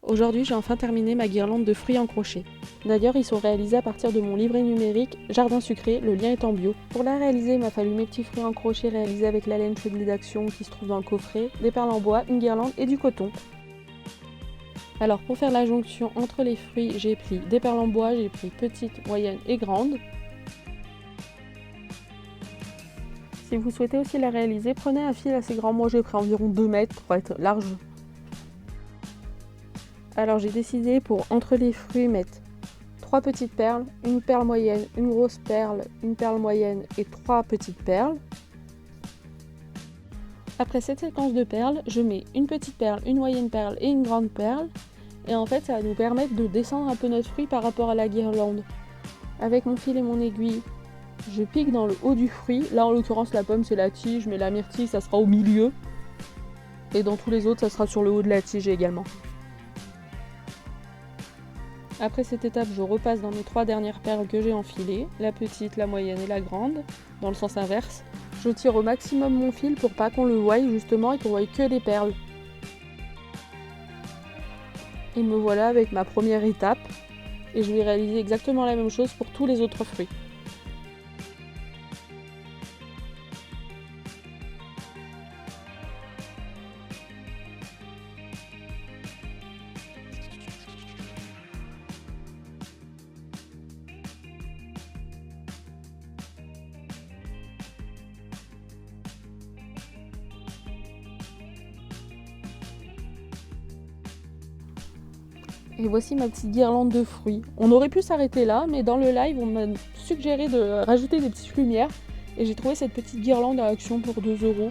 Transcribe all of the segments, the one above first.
Aujourd'hui, j'ai enfin terminé ma guirlande de fruits en crochet. D'ailleurs, ils sont réalisés à partir de mon livret numérique Jardin sucré, le lien est en bio. Pour la réaliser, il m'a fallu mes petits fruits en crochet réalisés avec la laine Chevelure d'Action qui se trouve dans le coffret, des perles en bois, une guirlande et du coton. Alors pour faire la jonction entre les fruits, j'ai pris des perles en bois, j'ai pris petites, moyennes et grandes. Si vous souhaitez aussi la réaliser, prenez un fil assez grand, moi j'ai pris environ 2 mètres pour être large. Alors j'ai décidé pour entre les fruits mettre 3 petites perles, une perle moyenne, une grosse perle, une perle moyenne et 3 petites perles. Après cette séquence de perles, je mets une petite perle, une moyenne perle et une grande perle. Et en fait, ça va nous permettre de descendre un peu notre fruit par rapport à la guirlande. Avec mon fil et mon aiguille, je pique dans le haut du fruit. Là, en l'occurrence, la pomme, c'est la tige, mais la myrtille, ça sera au milieu. Et dans tous les autres, ça sera sur le haut de la tige également. Après cette étape, je repasse dans mes 3 dernières perles que j'ai enfilées, la petite, la moyenne et la grande, dans le sens inverse. Je tire au maximum mon fil pour pas qu'on le voie justement et qu'on voie que les perles. Et me voilà avec ma première étape et je vais réaliser exactement la même chose pour tous les autres fruits. Et voici ma petite guirlande de fruits. On aurait pu s'arrêter là, mais dans le live, on m'a suggéré de rajouter des petites lumières. Et j'ai trouvé cette petite guirlande à Action pour 2 €.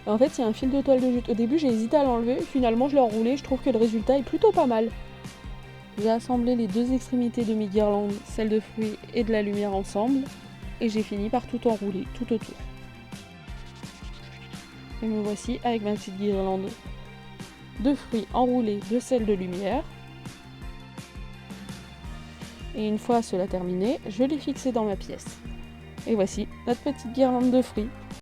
Et en fait, il y a un fil de toile de jute. Au début, j'ai hésité à l'enlever. Finalement, je l'ai enroulé. Je trouve que le résultat est plutôt pas mal. J'ai assemblé les 2 extrémités de mes guirlandes, celle de fruits et de la lumière ensemble. Et j'ai fini par tout enrouler, tout autour. Et me voici avec ma petite guirlande de fruits enroulée de celle de lumière. Et une fois cela terminé, je l'ai fixé dans ma pièce. Et voici notre petite guirlande de fruits.